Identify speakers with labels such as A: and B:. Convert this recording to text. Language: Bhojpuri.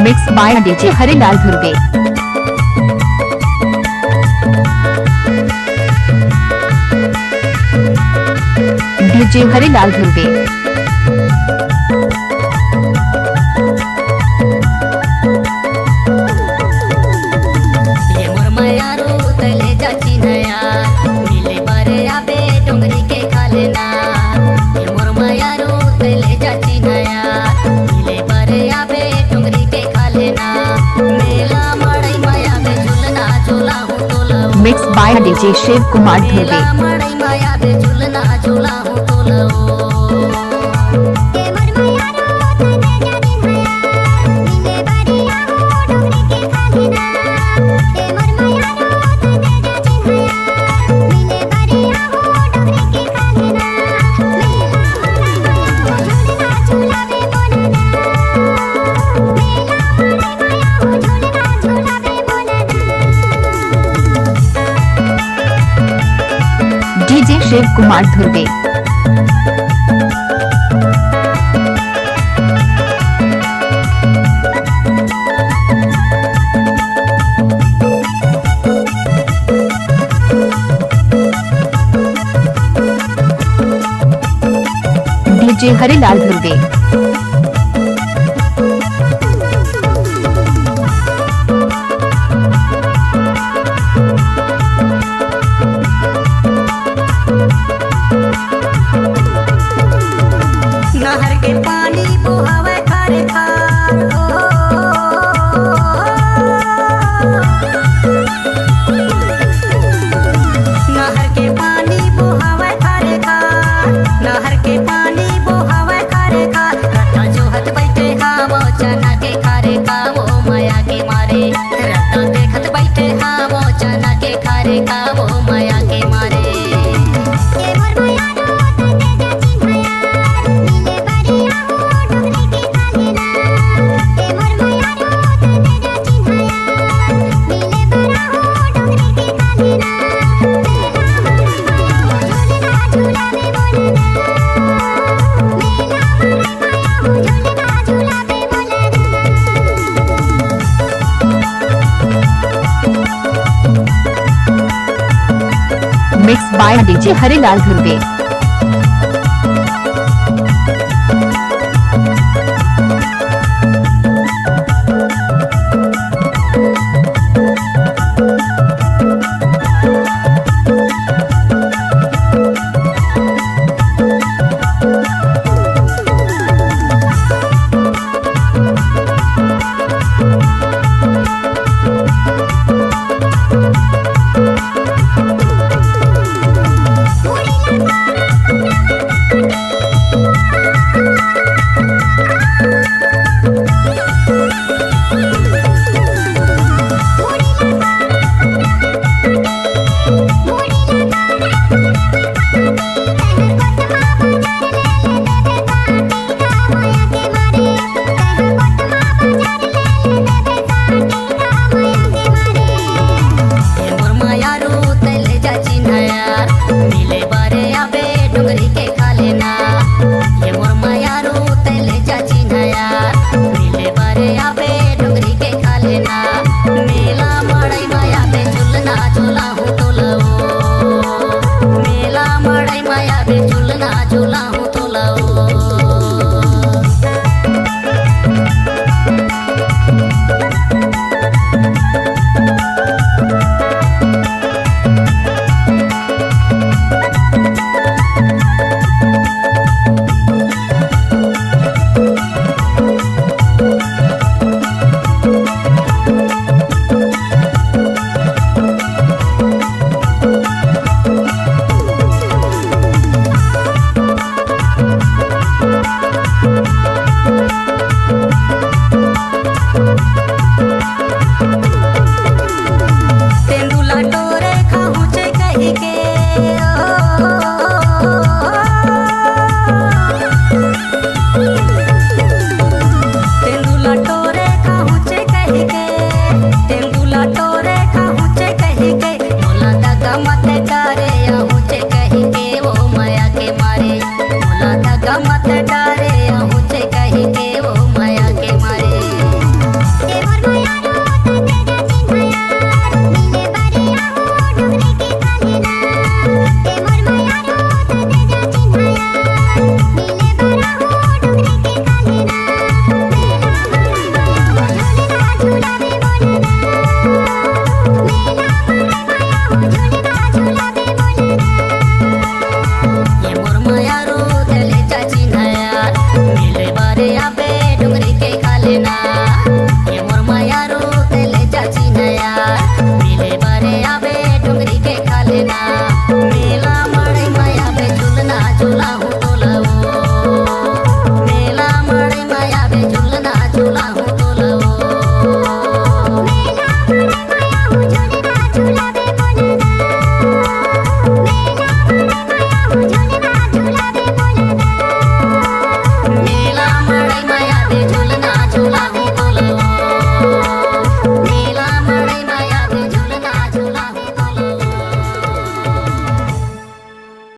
A: Mix by DJ Harilal Dhurve. DJ Harilal Dhurve. Mix by DJ Shiv Kumar Dhurve. DJ Shiv Kumar Dhurve. DJ Harilal Dhurve.
B: नहर के पानी बुहावे खारे खार, नहर के पानी बुहावे खारे खार, नहर के पानी बुहावे खारे खार। रट्टा जोहत बैठे हावो चना के खारे खावो माया के मारे। रट्टा देखत बैठे हावो चना के खारे खावो माया के मारे।
A: Mix by DJ Harilal Dhurve. तेंदुला टोरे खाऊचे कही के मोला दगा मत करे।